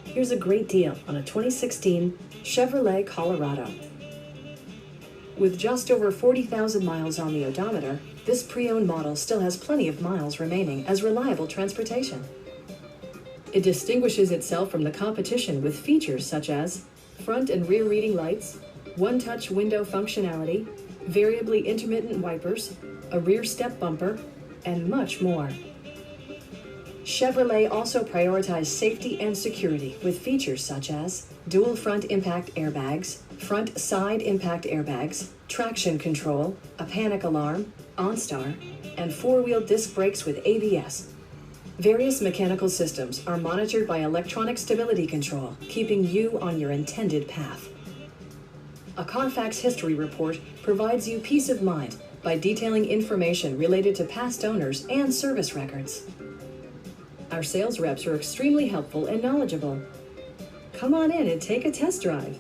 Here's a great deal on a 2016 Chevrolet Colorado. With just over 40,000 miles on the odometer, this pre-owned model still has plenty of miles remaining as reliable transportation. It distinguishes itself from the competition with features such as front and rear reading lights, one-touch window functionality, variably intermittent wipers, a rear step bumper, and much more. Chevrolet also prioritized safety and security with features such as dual front impact airbags, front side impact airbags, traction control, a panic alarm, OnStar, and four-wheel disc brakes with ABS. Various mechanical systems are monitored by electronic stability control, keeping you on your intended path. A CARFAX history report provides you peace of mind by detailing information related to past owners and service records. Our sales reps are extremely helpful and knowledgeable. Come on in and take a test drive.